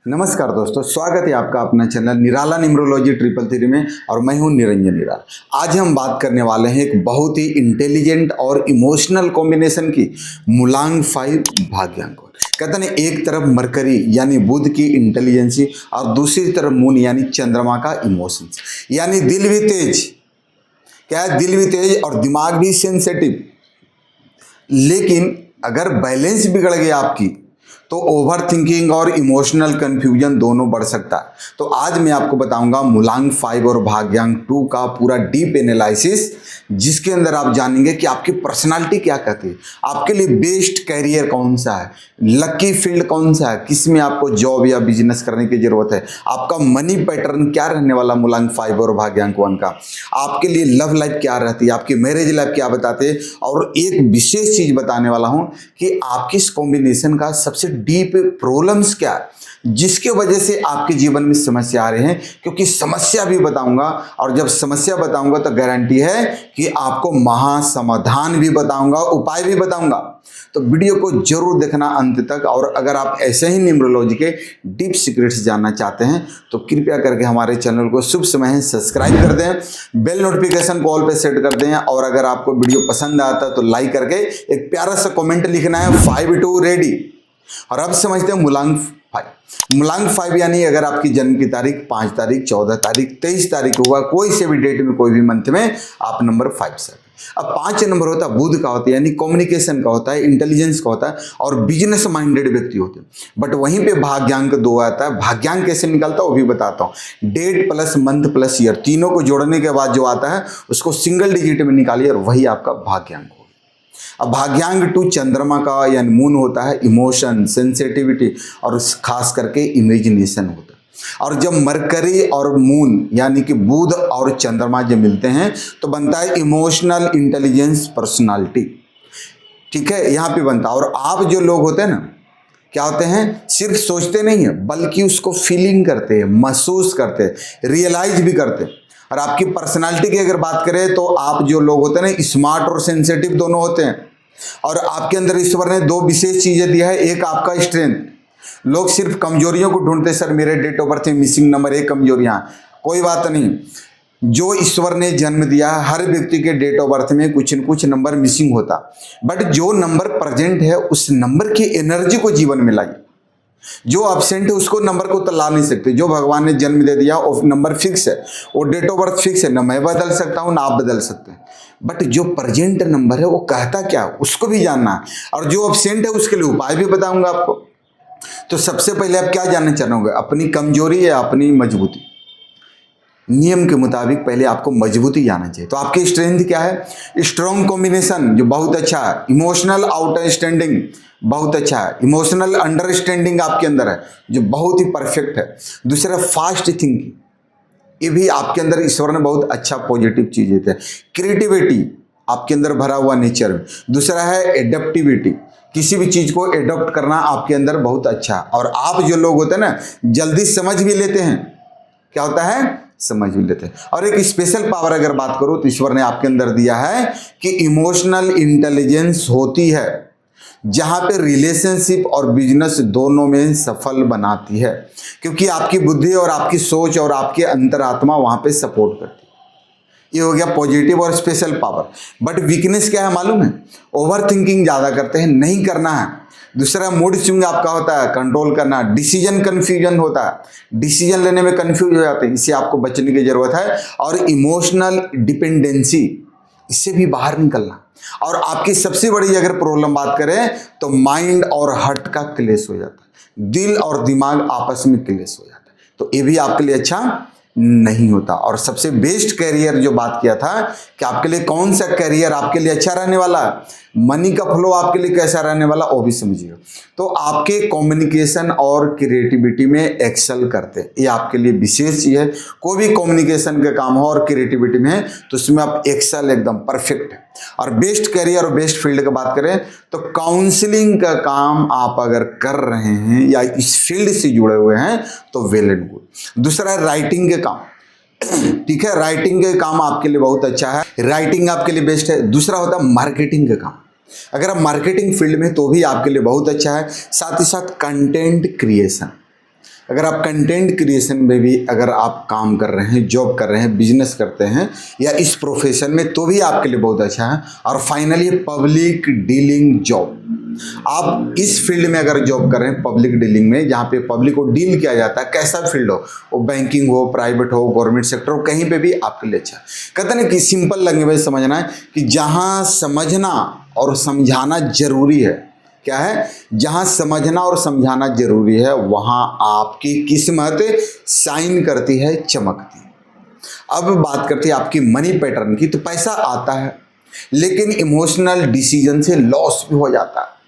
नमस्कार दोस्तों, स्वागत है आपका अपना चैनल निराला न्यूमरोलॉजी ट्रिपल थ्री में। और मैं हूं निरंजन निराला। आज हम बात करने वाले हैं एक बहुत ही इंटेलिजेंट और इमोशनल कॉम्बिनेशन की, मूलांक 5 भाग्यांक। कहते हैं एक तरफ मरकरी यानी बुध की इंटेलिजेंसी और दूसरी तरफ मून यानी चंद्रमा का इमोशंस, यानी दिल भी तेज। क्या है? दिल भी तेज और दिमाग भी सेंसिटिव। लेकिन अगर बैलेंस बिगड़ गया आपकी तो ओवर थिंकिंग और इमोशनल कंफ्यूजन दोनों बढ़ सकता है। तो आज मैं आपको बताऊंगा मूलांक 5 और भाग्यांक 2 का पूरा डीप एनालिसिस, जिसके अंदर आप जानेंगे कि आपकी पर्सनालिटी क्या कहती है, आपके लिए बेस्ट कैरियर कौन सा है, लकी फील्ड कौन सा है, किस में आपको जॉब या बिजनेस करने की जरूरत है, आपका मनी पैटर्न क्या रहने वाला मूलांक 5 और भाग्यांक 1 का, आपके लिए लव लाइफ क्या रहती है, आपकी मैरिज लाइफ क्या बताते हैं। और एक विशेष चीज बताने वाला हूं कि आपकी इस कॉम्बिनेशन का सबसे डीप प्रॉब्लम्स क्या है, जिसके वजह से आपके जीवन में समस्या आ रही है। क्योंकि समस्या भी बताऊंगा, और जब समस्या बताऊंगा तो गारंटी है कि आपको महासमाधान भी बताऊंगा, उपाय भी बताऊंगा। तो वीडियो को जरूर देखना अंत तक। और अगर आप ऐसे ही न्यूमरोलॉजी के डीप सीक्रेट्स जानना चाहते हैं तो कृपया करके हमारे चैनल को शुभ समय सब्सक्राइब कर दें, बेल नोटिफिकेशन को ऑल पे सेट कर दें। और अगर आपको वीडियो पसंद आता है तो लाइक करके एक प्यारा सा कमेंट लिखना है, 5-2 रेडी। और अब समझते हैं मूलांक 5। मूलांक 5 यानी अगर आपकी जन्म की तारीख 5 तारीख, 14 तारीख, 23 तारीख हुआ, कोई से भी डेट में, कोई भी मंथ में, आप नंबर 5 से। अब 5 नंबर होता है बुध का, होता है यानी कम्युनिकेशन का होता है, इंटेलिजेंस का होता है और बिजनेस माइंडेड व्यक्ति होते हैं। बट वहीं पे भाग्यांक 2 आता है। भाग्यांक कैसे निकलता है वो भी बताता हूँ। Date plus month plus year, तीनों को जोड़ने के बाद जो आता है उसको सिंगल डिजिट में निकालिए और वही आपका भाग्यांक। अब भाग्यांक 2 चंद्रमा का यानी मून होता है, इमोशन, सेंसिटिविटी और खास करके इमेजिनेशन होता है। और जब मरकरी और मून यानी कि बुध और चंद्रमा जब मिलते हैं तो बनता है इमोशनल इंटेलिजेंस पर्सनालिटी। ठीक है, यहाँ पे बनता है। और आप जो लोग होते हैं ना, क्या होते हैं, सिर्फ सोचते नहीं है बल्कि उसको फीलिंग करते हैं, महसूस करते हैं, रियलाइज भी करते हैं। और आपकी पर्सनालिटी की अगर बात करें तो आप जो लोग होते हैं ना, स्मार्ट और सेंसिटिव दोनों होते हैं। और आपके अंदर ईश्वर ने 2 विशेष चीजें दिया है। एक आपका स्ट्रेंथ। लोग सिर्फ कमजोरियों को ढूंढते, सर मेरे डेट ऑफ बर्थ में मिसिंग नंबर 1 कमजोरियां। कोई बात नहीं, जो ईश्वर ने जन्म दिया, हर व्यक्ति के डेट ऑफ बर्थ में कुछ न कुछ नंबर मिसिंग होता। बट जो नंबर प्रेजेंट है उस नंबर की एनर्जी को जीवन में लाइए। जो एब्सेंट है उसको नंबर को तो ला नहीं सकते। जो भगवान ने जन्म दे दिया वो नंबर फिक्स है, वो डेट ऑफ बर्थ फिक्स है, ना मैं बदल सकता हूं ना आप बदल सकते हैं। बट जो प्रेजेंट नंबर है वो कहता क्या है उसको भी जानना है। और जो एब्सेंट है उसके लिए उपाय भी बताऊंगा आपको। तो सबसे पहले आप क्या जानना चाहोगे, अपनी कमजोरी या अपनी मजबूती? नियम के मुताबिक पहले आपको मजबूती जानना चाहिए। तो आपकी स्ट्रेंथ क्या है? स्ट्रॉन्ग कॉम्बिनेशन, जो बहुत अच्छा है। इमोशनल आउटस्टैंडिंग, बहुत अच्छा है। इमोशनल अंडरस्टैंडिंग आपके अंदर है, जो बहुत ही परफेक्ट है। दूसरा फास्ट थिंकिंग, ये भी आपके अंदर ईश्वर ने बहुत अच्छा पॉजिटिव चीज देते हैं। क्रिएटिविटी आपके अंदर भरा हुआ नेचर में। दूसरा है एडेप्टिविटी, किसी भी चीज को एडॉप्ट करना आपके अंदर बहुत अच्छा। और आप जो लोग होते हैं ना, जल्दी समझ भी लेते हैं। क्या होता है? समझ भी लेते हैं। और एक स्पेशल पावर अगर बात करो तो ईश्वर ने आपके अंदर दिया है कि इमोशनल इंटेलिजेंस होती है, जहां पे रिलेशनशिप और बिजनेस दोनों में सफल बनाती है। क्योंकि आपकी बुद्धि और आपकी सोच और आपके अंतरात्मा वहां पे सपोर्ट करती है। ये हो गया पॉजिटिव और स्पेशल पावर। बट वीकनेस क्या है मालूम है? ओवर थिंकिंग ज्यादा करते हैं, नहीं करना है। दूसरा मूड स्विंग आपका होता है, कंट्रोल करना। डिसीजन कंफ्यूजन होता है, डिसीजन लेने में कंफ्यूज हो जाते हैं, इससे आपको बचने की जरूरत है। और इमोशनल डिपेंडेंसी, इससे भी बाहर निकलना। और आपकी सबसे बड़ी अगर प्रॉब्लम बात करें तो माइंड और हार्ट का क्लेश हो जाता है, दिल और दिमाग आपस में क्लेश हो जाता है। तो ये भी आपके लिए अच्छा नहीं होता। और सबसे बेस्ट कैरियर जो बात किया था कि आपके लिए कौन सा कैरियर आपके लिए अच्छा रहने वाला, मनी का फ्लो आपके लिए कैसा रहने वाला, वो भी समझिए। तो आपके कम्युनिकेशन और क्रिएटिविटी में एक्सेल करते हैं, ये आपके लिए विशेष चीज है। कोई भी कम्युनिकेशन का काम हो और क्रिएटिविटी में है तो उसमें आप एक्सेल एकदम परफेक्ट है। और बेस्ट कैरियर और बेस्ट फील्ड की बात करें तो काउंसलिंग का काम आप अगर कर रहे हैं या इस फील्ड से जुड़े हुए हैं तो वेल एंड गुड। दूसरा है राइटिंग के काम। ठीक है, राइटिंग के काम आपके लिए बहुत अच्छा है, राइटिंग आपके लिए बेस्ट है। दूसरा होता है मार्केटिंग का काम। अगर आप मार्केटिंग फील्ड में तो भी आपके लिए बहुत अच्छा है। साथ ही साथ कंटेंट क्रिएशन, अगर आप कंटेंट क्रिएशन में भी अगर आप काम कर रहे हैं, जॉब कर रहे हैं, बिजनेस करते हैं या इस प्रोफेशन में, तो भी आपके लिए बहुत अच्छा है। और फाइनली पब्लिक डीलिंग जॉब, आप इस फील्ड में अगर जॉब कर रहे हैं पब्लिक डीलिंग में, जहाँ पे पब्लिक को डील किया जाता है, कैसा फील्ड हो, वो बैंकिंग हो, प्राइवेट हो, गवर्नमेंट सेक्टर हो, कहीं पे भी आपके लिए अच्छा है। कहते हैं कि सिंपल लैंग्वेज समझना है कि जहाँ समझना और समझाना जरूरी है, क्या है, जहाँ समझना और समझाना जरूरी है, वहाँ आपकी किस्मत शाइन करती है, चमकती है। अब बात करते हैं आपकी मनी पैटर्न की। तो पैसा आता है लेकिन इमोशनल डिसीजन से लॉस भी हो जाता है।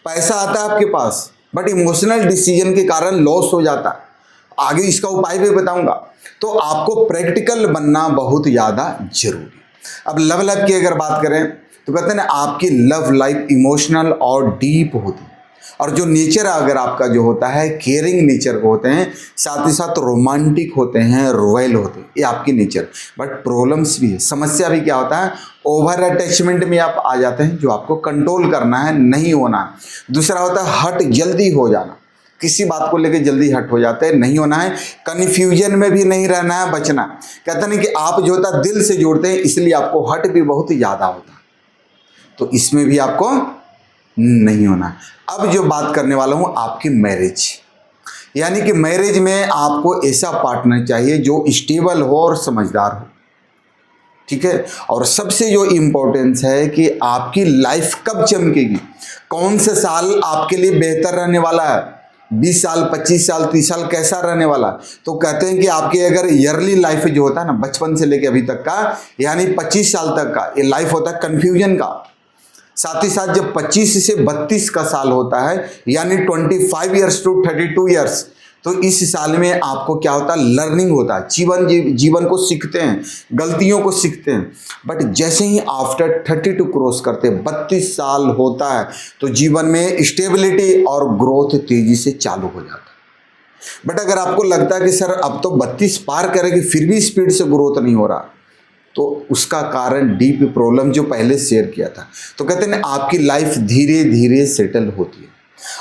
पैसा आता है आपके पास बट इमोशनल डिसीजन के कारण लॉस हो जाता है। आगे इसका उपाय भी बताऊंगा। तो आपको प्रैक्टिकल बनना बहुत ज़्यादा जरूरी है। अब लव लाइफ की अगर बात करें तो कहते हैं ना, आपकी लव लाइफ इमोशनल और डीप होती है। और जो नेचर अगर आपका जो होता है, केयरिंग नेचर को होते हैं, साथ ही साथ रोमांटिक होते हैं, रॉयल होते हैं, ये आपकी नेचर। बट प्रॉब्लम्स भी है, समस्या भी क्या होता है, ओवर अटैचमेंट में आप आ जाते हैं, जो आपको कंट्रोल करना है, नहीं होना है। दूसरा होता है हट जल्दी हो जाना, किसी बात को लेकर जल्दी हट हो जाते हैं, नहीं होना है। कन्फ्यूजन में भी नहीं रहना है, बचना। कहते हैं कि आप जो होता है दिल से जोड़ते हैं, इसलिए आपको हट भी बहुत ज़्यादा होता है, तो इसमें भी आपको नहीं होना। अब जो बात करने वाला हूं आपकी मैरिज, यानी कि मैरिज में आपको ऐसा पार्टनर चाहिए जो स्टेबल हो और समझदार हो, ठीक है। और सबसे जो इम्पोर्टेंस है कि आपकी लाइफ कब चमकेगी, कौन से साल आपके लिए बेहतर रहने वाला है, 20 साल, 25 साल, 30 साल कैसा रहने वाला। तो कहते हैं कि आपके अगर ईयरली लाइफ जो होता है ना, बचपन से लेकर अभी तक का, यानी 25 साल तक का ये लाइफ होता है कन्फ्यूजन का। साथ ही साथ जब 25 से 32 का साल होता है, यानी 25 ईयर्स टू 32 ईयर्स, तो इस साल में आपको क्या होता है, लर्निंग होता है, जीवन को सीखते हैं, गलतियों को सीखते हैं। बट जैसे ही आफ्टर 32 क्रॉस करते 32 साल होता है, तो जीवन में स्टेबिलिटी और ग्रोथ तेजी से चालू हो जाता है। बट अगर आपको लगता है कि सर अब तो 32 पार करेगी फिर भी स्पीड से ग्रोथ नहीं हो रहा, तो उसका कारण डीप प्रॉब्लम जो पहले शेयर किया था। तो कहते हैं आपकी लाइफ धीरे धीरे सेटल होती है,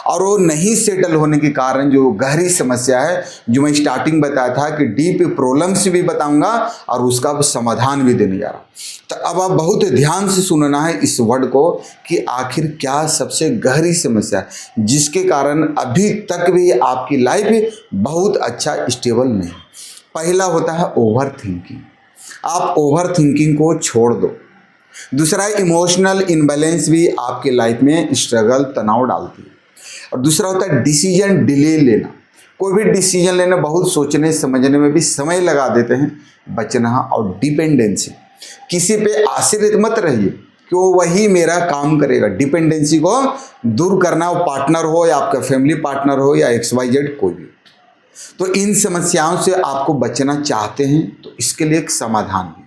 और वो नहीं सेटल होने के कारण जो गहरी समस्या है, जो मैं स्टार्टिंग बताया था कि डीप प्रॉब्लम्स भी बताऊंगा और उसका समाधान भी देने जा रहा हूं। तो अब आप बहुत ध्यान से सुनना है इस वर्ड को कि आखिर क्या सबसे गहरी समस्या है जिसके कारण अभी तक भी आपकी लाइफ बहुत अच्छा स्टेबल नहीं। पहला होता है ओवर थिंकिंग, आप ओवर थिंकिंग को छोड़ दो। दूसरा इमोशनल इनबैलेंस भी आपके लाइफ में स्ट्रगल, तनाव डालती है। और दूसरा होता है डिसीजन डिले लेना, कोई भी डिसीजन लेना बहुत सोचने समझने में भी समय लगा देते हैं। बचना और डिपेंडेंसी, किसी पे आश्रित मत रहिए कि वो वही मेरा काम करेगा। डिपेंडेंसी को दूर करना, वो पार्टनर हो या आपका फैमिली पार्टनर हो या XYZ कोई भी। तो इन समस्याओं से आपको बचना चाहते हैं तो इसके लिए एक समाधान है।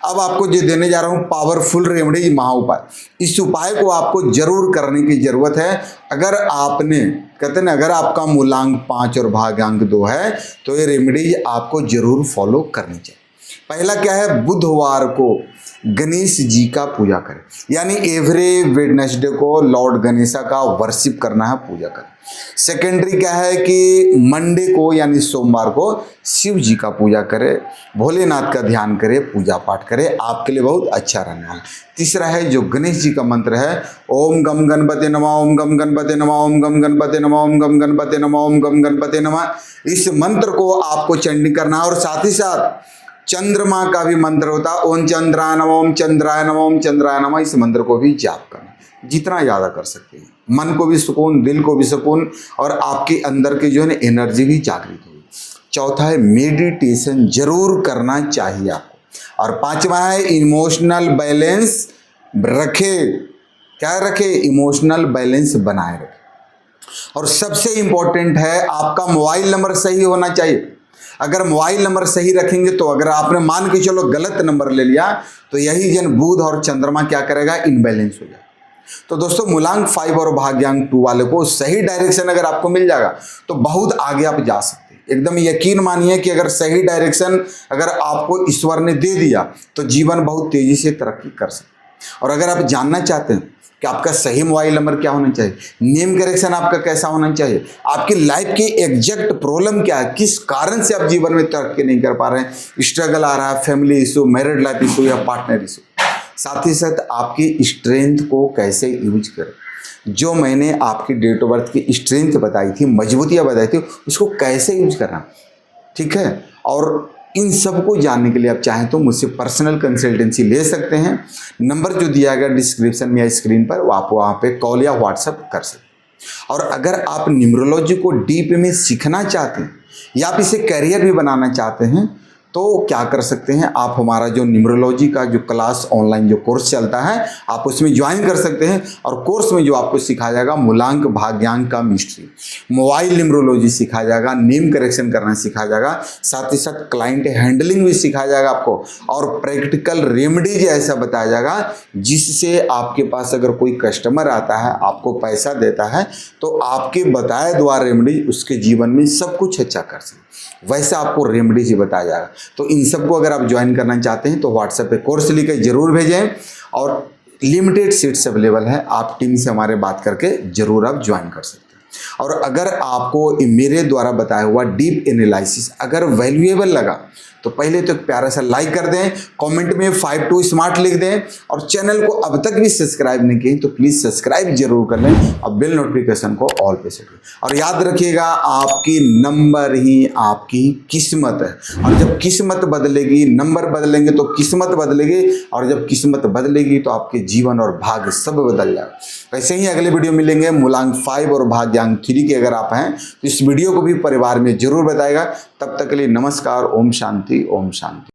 अब आपको जो देने जा रहा हूं पावरफुल रेमेडी, महा उपाय। इस उपाय को आपको जरूर करने की जरूरत है। अगर आपने, कहते हैं ना, अगर आपका मूलांक 5 और भाग्यांक 2 है तो ये रेमेडी आपको जरूर फॉलो करनी चाहिए। पहला क्या है, बुधवार को गणेश जी का पूजा करें, यानी एवरी वेडनेसडे को लॉर्ड गणेशा का वर्शिप करना है, पूजा करें। सेकेंडरी क्या है कि मंडे को यानी सोमवार को शिव जी का पूजा करें, भोलेनाथ का ध्यान करें, पूजा पाठ करें, आपके लिए बहुत अच्छा रहने वाला। तीसरा है जो गणेश जी का मंत्र है, ओम गम गणपते नमः, ओम गम गणपते नमः, ओम गम गणपते नमः, ओम गम गणपते नमः, ओम गम गणपते नमः। इस मंत्र को आपको चंडी करना और साथ ही साथ चंद्रमा का भी मंत्र होता है, ओम चंद्राय नमः, ओम चंद्राय नमः, ओम चंद्राय नमः। इस मंत्र को भी जाप करना जितना ज़्यादा कर सकते हैं, मन को भी सुकून, दिल को भी सुकून, और आपके अंदर की जो है ना एनर्जी भी जागृत होगी। चौथा है मेडिटेशन जरूर करना चाहिए आपको। और पांचवा है इमोशनल बैलेंस रखे, क्या रखे, इमोशनल बैलेंस बनाए रखे। और सबसे इंपॉर्टेंट है आपका मोबाइल नंबर सही होना चाहिए। अगर मोबाइल नंबर सही रखेंगे तो अगर आपने मान के चलो गलत नंबर ले लिया तो यही जन बुध और चंद्रमा क्या करेगा, इनबैलेंस हो जाएगा। तो दोस्तों मूलांक 5 और भाग्यांक 2 वाले को सही डायरेक्शन अगर आपको मिल जाएगा तो बहुत आगे आप जा सकते हैं। एकदम यकीन मानिए कि अगर सही डायरेक्शन अगर आपको ईश्वर ने दे दिया तो जीवन बहुत तेजी से तरक्की कर सकते हैं। और अगर आप जानना चाहते हैं कि आपका सही मोबाइल नंबर क्या होना चाहिए, नेम करेक्शन आपका कैसा होना चाहिए, आपकी लाइफ की एग्जैक्ट प्रॉब्लम क्या है, किस कारण से आप जीवन में तरक्की नहीं कर पा रहे हैं, स्ट्रगल आ रहा है, family issue, married life issue या पार्टनर इशू। साथ ही साथ आपकी स्ट्रेंथ को कैसे यूज करें, जो मैंने आपकी डेट ऑफ बर्थ की स्ट्रेंथ बताई थी, मजबूतियाँ बताई थी, उसको कैसे यूज करना, ठीक है। और इन सब को जानने के लिए आप चाहें तो मुझसे पर्सनल कंसल्टेंसी ले सकते हैं। नंबर जो दिया गया डिस्क्रिप्शन में या स्क्रीन पर, वो आप वहाँ पे कॉल या व्हाट्सएप कर सकते हैं। और अगर आप न्यूमरोलॉजी को डीप में सीखना चाहते हैं या आप इसे करियर भी बनाना चाहते हैं तो क्या कर सकते हैं, आप हमारा जो न्यूमरोलॉजी का जो क्लास ऑनलाइन जो कोर्स चलता है आप उसमें ज्वाइन कर सकते हैं। और कोर्स में जो आपको सिखाया जाएगा मूलांक भाग्यांक का मिस्ट्री, मोबाइल न्यूमरोलॉजी सिखाया जाएगा, नेम करेक्शन करना सिखाया जाएगा, साथ ही साथ क्लाइंट हैंडलिंग भी सिखाया जाएगा आपको, और प्रैक्टिकल रेमेडीज ऐसा बताया जाएगा जिससे आपके पास अगर कोई कस्टमर आता है आपको पैसा देता है तो आपके बताए द्वारा रेमेडीज उसके जीवन में सब कुछ अच्छा कर सके, वैसा आपको रेमेडीज ही बताया जाएगा। तो इन सबको अगर आप ज्वाइन करना चाहते हैं तो व्हाट्सएप पे कोर्स लिख के जरूर भेजें, और लिमिटेड सीट्स अवेलेबल है, आप टीम से हमारे बात करके जरूर आप ज्वाइन कर सकते हैं। और अगर आपको मेरे द्वारा बताया हुआ डीप एनालिसिस अगर वैल्यूएबल लगा तो पहले तो एक प्यारा सा लाइक कर दें, कमेंट में 52 स्मार्ट लिख दें, और चैनल को अब तक भी सब्सक्राइब नहीं किए तो प्लीज़ सब्सक्राइब जरूर कर लें और बेल नोटिफिकेशन को ऑल पे सेट करें। और याद रखिएगा आपकी नंबर ही आपकी किस्मत है, और जब किस्मत बदलेगी, नंबर बदलेंगे तो किस्मत बदलेगी, और जब किस्मत बदलेगी तो आपके जीवन और भाग्य सब बदल जाएगा। वैसे ही अगले वीडियो मिलेंगे मूलांक 5 और भाग्यांक 3 के अगर आप हैं तो इस वीडियो को भी परिवार में जरूर बताएगा। तब तक के लिए नमस्कार, ओम शांति, ओम शांति।